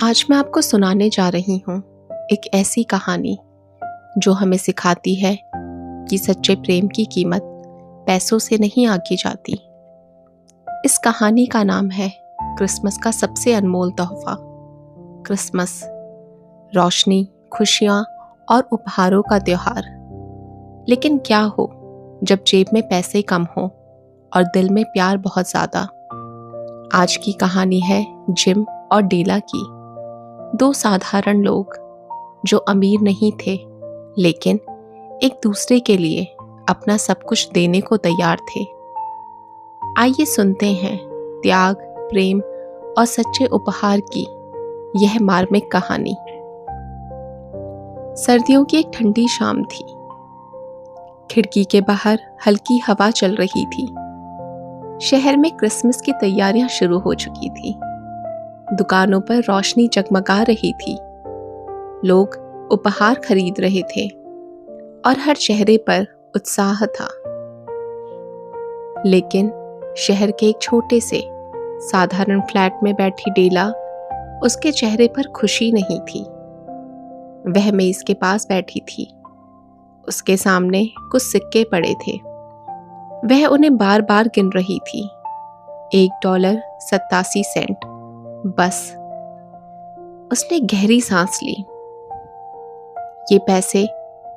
आज मैं आपको सुनाने जा रही हूँ एक ऐसी कहानी जो हमें सिखाती है कि सच्चे प्रेम की कीमत पैसों से नहीं आंकी जाती। इस कहानी का नाम है क्रिसमस का सबसे अनमोल तोहफा। क्रिसमस रोशनी, खुशियाँ और उपहारों का त्योहार। लेकिन क्या हो जब जेब में पैसे कम हो और दिल में प्यार बहुत ज़्यादा। आज की कहानी है जिम और डेला की, दो साधारण लोग जो अमीर नहीं थे लेकिन एक दूसरे के लिए अपना सब कुछ देने को तैयार थे। आइए सुनते हैं त्याग, प्रेम और सच्चे उपहार की यह मार्मिक कहानी। सर्दियों की एक ठंडी शाम थी। खिड़की के बाहर हल्की हवा चल रही थी। शहर में क्रिसमस की तैयारियां शुरू हो चुकी थी। दुकानों पर रोशनी जगमगा रही थी। लोग उपहार खरीद रहे थे और हर चेहरे पर उत्साह था। लेकिन शहर के एक छोटे से साधारण फ्लैट में बैठी डेला, उसके चेहरे पर खुशी नहीं थी। वह मेज के पास बैठी थी। उसके सामने कुछ सिक्के पड़े थे। वह उन्हें बार बार गिन रही थी। $1.87। बस उसने गहरी सांस ली। ये पैसे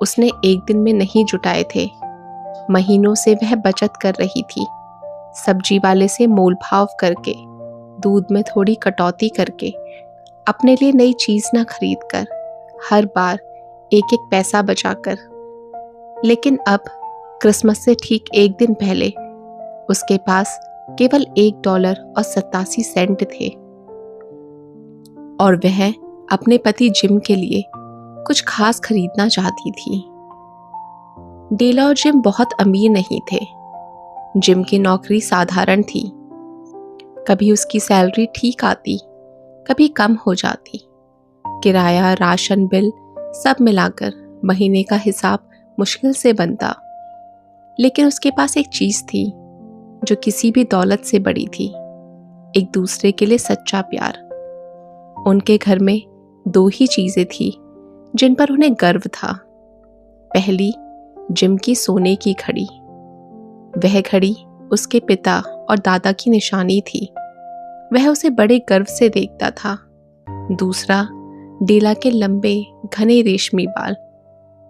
उसने एक दिन में नहीं जुटाए थे। महीनों से वह बचत कर रही थी। सब्जी वाले से मोल भाव करके, दूध में थोड़ी कटौती करके, अपने लिए नई चीज ना खरीद कर, हर बार एक एक पैसा बचाकर। लेकिन अब क्रिसमस से ठीक एक दिन पहले उसके पास केवल $1.87 थे और वह अपने पति जिम के लिए कुछ खास खरीदना चाहती थी। डेला और जिम बहुत अमीर नहीं थे। जिम की नौकरी साधारण थी। कभी उसकी सैलरी ठीक आती, कभी कम हो जाती। किराया, राशन बिल सब मिलाकर महीने का हिसाब मुश्किल से बनता। लेकिन उसके पास एक चीज थी जो किसी भी दौलत से बड़ी थी, एक दूसरे के लिए सच्चा प्यार। उनके घर में दो ही चीजें थी जिन पर उन्हें गर्व था। पहली, जिम की सोने की घड़ी। वह घड़ी उसके पिता और दादा की निशानी थी। वह उसे बड़े गर्व से देखता था। दूसरा, डेला के लंबे घने रेशमी बाल।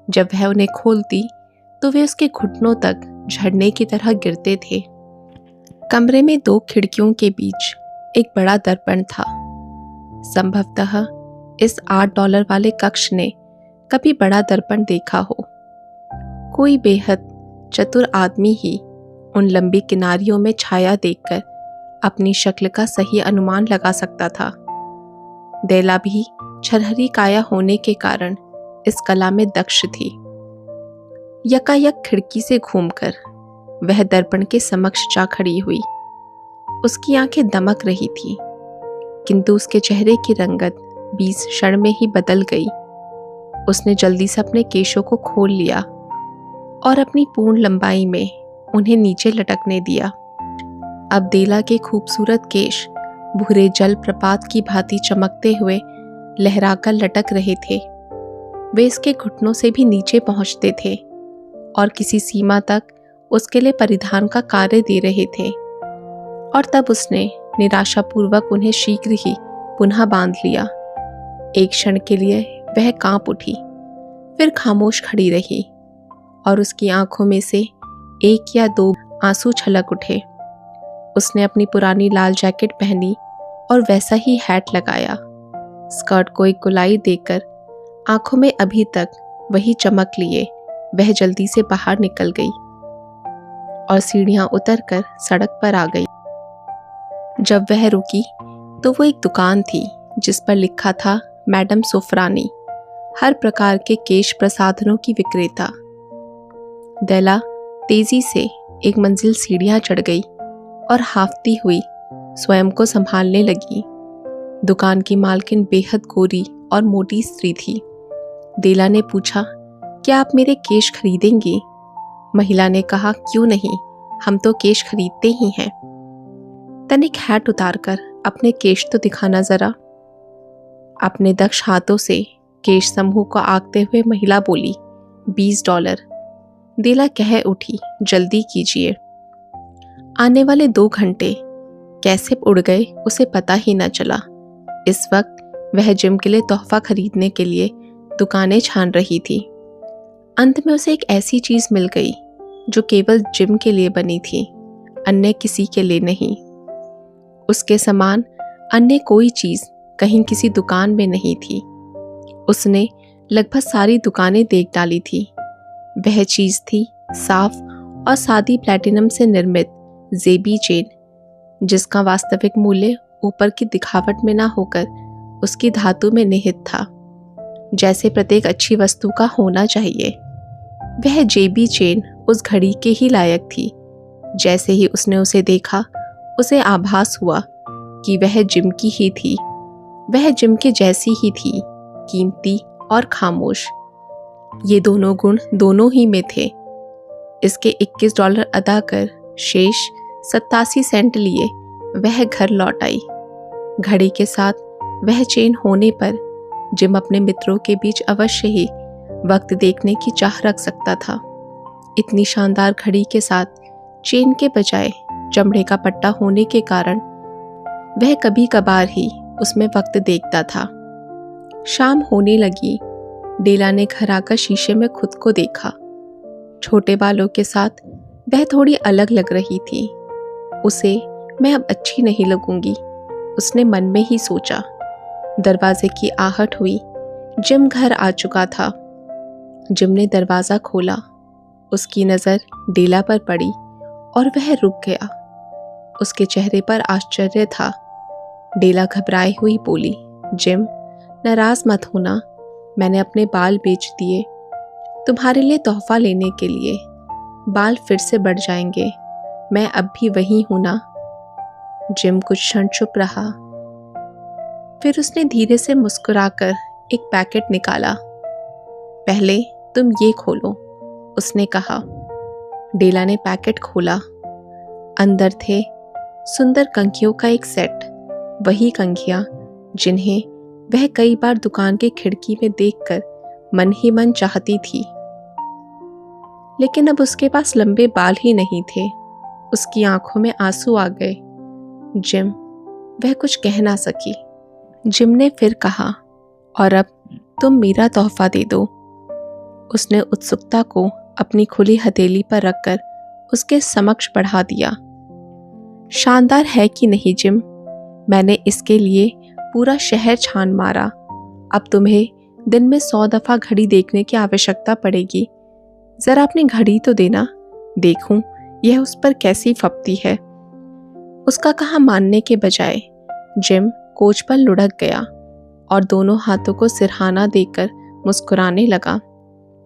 जब वह उन्हें खोलती तो वे उसके घुटनों तक झरने की तरह गिरते थे। कमरे में दो खिड़कियों के बीच एक बड़ा दर्पण था। संभवतः इस $8 वाले कक्ष ने कभी बड़ा दर्पण देखा हो। कोई बेहद चतुर आदमी ही उन लंबी किनारियों में छाया देखकर अपनी शक्ल का सही अनुमान लगा सकता था। डेला भी छरहरी काया होने के कारण इस कला में दक्ष थी। यकायक खिड़की से घूमकर वह दर्पण के समक्ष जा खड़ी हुई। उसकी आंखें दमक रही थी, किंतु उसके चेहरे की रंगत 20 क्षण में ही बदल गई। उसने जल्दी से अपने केशों को खोल लिया और अपनी पूर्ण लंबाई में उन्हें नीचे लटकने दिया। अब डेला के खूबसूरत केश भूरे जल प्रपात की भांति चमकते हुए लहराकर लटक रहे थे। वे इसके घुटनों से भी नीचे पहुंचते थे और किसी सीमा तक उसके लिए परिधान का कार्य दे रहे थे। और तब उसने निराशापूर्वक उन्हें शीघ्र ही पुनः बांध लिया। एक क्षण के लिए वह कांप उठी, फिर खामोश खड़ी रही और उसकी आंखों में से एक या दो आंसू छलक उठे। उसने अपनी पुरानी लाल जैकेट पहनी और वैसा ही हैट लगाया। स्कर्ट को एक गोलाई देकर आंखों में अभी तक वही चमक लिए वह जल्दी से बाहर निकल गई और सीढ़ियां उतरकर सड़क पर आ गई। जब वह रुकी तो वो एक दुकान थी जिस पर लिखा था मैडम सोफरानी, हर प्रकार के केश प्रसाधनों की विक्रेता। डेला तेजी से एक मंजिल सीढ़ियां चढ़ गई और हांफती हुई स्वयं को संभालने लगी। दुकान की मालकिन बेहद गोरी और मोटी स्त्री थी। डेला ने पूछा, क्या आप मेरे केश खरीदेंगी? महिला ने कहा, क्यों नहीं, हम तो केश खरीदते ही हैं। तनिक हैट उतारकर अपने केश तो दिखाना जरा। अपने दक्ष हाथों से केश समूह को आंकते हुए महिला बोली, $20। डेला कह उठी, जल्दी कीजिए। आने वाले 2 घंटे कैसे उड़ गए उसे पता ही न चला। इस वक्त वह जिम के लिए तोहफा खरीदने के लिए दुकानें छान रही थी। अंत में उसे एक ऐसी चीज मिल गई जो केवल जिम के लिए बनी थी, अन्य किसी के लिए नहीं। उसके समान अन्य कोई चीज कहीं किसी दुकान में नहीं थी। उसने लगभग सारी दुकानें देख डाली थी। वह चीज थी साफ और सादी प्लैटिनम से निर्मित जेबी चेन, जिसका वास्तविक मूल्य ऊपर की दिखावट में ना होकर उसकी धातु में निहित था, जैसे प्रत्येक अच्छी वस्तु का होना चाहिए। वह जेबी चेन उस घड़ी के ही लायक थी। जैसे ही उसने उसे देखा, उसे आभास हुआ कि वह जिम की ही थी। वह जिम के जैसी ही थी, कीमती और खामोश। ये दोनों गुण दोनों ही में थे। इसके $21 अदा कर शेष 87 सेंट लिए वह घर लौट आई। घड़ी के साथ वह चेन होने पर जिम अपने मित्रों के बीच अवश्य ही वक्त देखने की चाह रख सकता था। इतनी शानदार घड़ी के साथ चेन के बजाय चमड़े का पट्टा होने के कारण वह कभी कभार ही उसमें वक्त देखता था। शाम होने लगी। डेला ने घर आकर शीशे में खुद को देखा। छोटे बालों के साथ वह थोड़ी अलग लग रही थी। उसे मैं अब अच्छी नहीं लगूंगी, उसने मन में ही सोचा। दरवाजे की आहट हुई। जिम घर आ चुका था। जिम ने दरवाजा खोला। उसकी नज़र डेला पर पड़ी और वह रुक गया। उसके चेहरे पर आश्चर्य था। डेला घबराई हुई बोली, जिम, नाराज मत होना, मैंने अपने बाल बेच दिए तुम्हारे लिए तोहफा लेने के लिए। बाल फिर से बढ़ जाएंगे, मैं अब भी वही हूं ना। जिम कुछ क्षण चुप रहा, फिर उसने धीरे से मुस्कुराकर एक पैकेट निकाला। पहले तुम ये खोलो, उसने कहा। डेला ने पैकेट खोला। अंदर थे सुंदर कंघियों का एक सेट, वही कंघियां जिन्हें वह कई बार दुकान की खिड़की में देखकर मन ही मन चाहती थी। लेकिन अब उसके पास लंबे बाल ही नहीं थे। उसकी आंखों में आंसू आ गए। जिम, वह कुछ कह ना सकी। जिम ने फिर कहा, और अब तुम मेरा तोहफा दे दो। उसने उत्सुकता को अपनी खुली हथेली पर रखकर उसके समक्ष बढ़ा दिया। शानदार है कि नहीं जिम? मैंने इसके लिए पूरा शहर छान मारा। अब तुम्हें दिन में 100 दफा घड़ी देखने की आवश्यकता पड़ेगी। जरा अपनी घड़ी तो देना, देखूं यह उस पर कैसी फपती है। उसका कहा मानने के बजाय जिम कोच पर लुढ़क गया और दोनों हाथों को सिरहाना देकर मुस्कुराने लगा।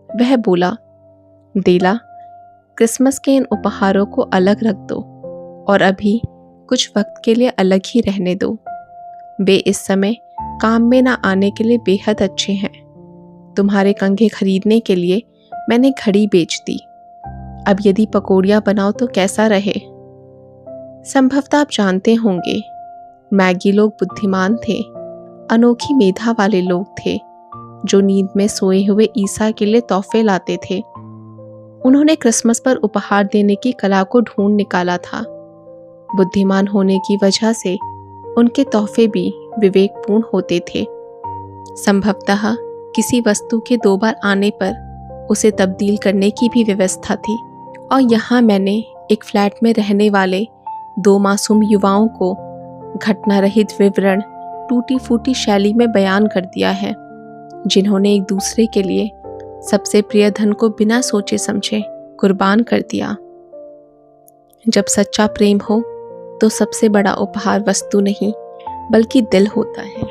वह बोला, डेला, क्रिसमस के इन उपहारों को अलग रख दो और अभी कुछ वक्त के लिए अलग ही रहने दो। वे इस समय काम में ना आने के लिए बेहद अच्छे हैं। तुम्हारे कंघे खरीदने के लिए मैंने घड़ी बेच दी। अब यदि पकौड़ियाँ बनाओ तो कैसा रहे? संभवतः आप जानते होंगे, मैगी लोग बुद्धिमान थे, अनोखी मेधा वाले लोग थे जो नींद में सोए हुए ईसा के लिए तोहफे लाते थे। उन्होंने क्रिसमस पर उपहार देने की कला को ढूंढ निकाला था। बुद्धिमान होने की वजह से उनके तोहफे भी विवेकपूर्ण होते थे। संभवतः किसी वस्तु के 2 बार आने पर उसे तब्दील करने की भी व्यवस्था थी। और यहाँ मैंने एक फ्लैट में रहने वाले 2 मासूम युवाओं को घटना रहित विवरण टूटी फूटी शैली में बयान कर दिया है, जिन्होंने एक दूसरे के लिए सबसे प्रिय धन को बिना सोचे समझे कुर्बान कर दिया। जब सच्चा प्रेम हो तो सबसे बड़ा उपहार वस्तु नहीं बल्कि दिल होता है।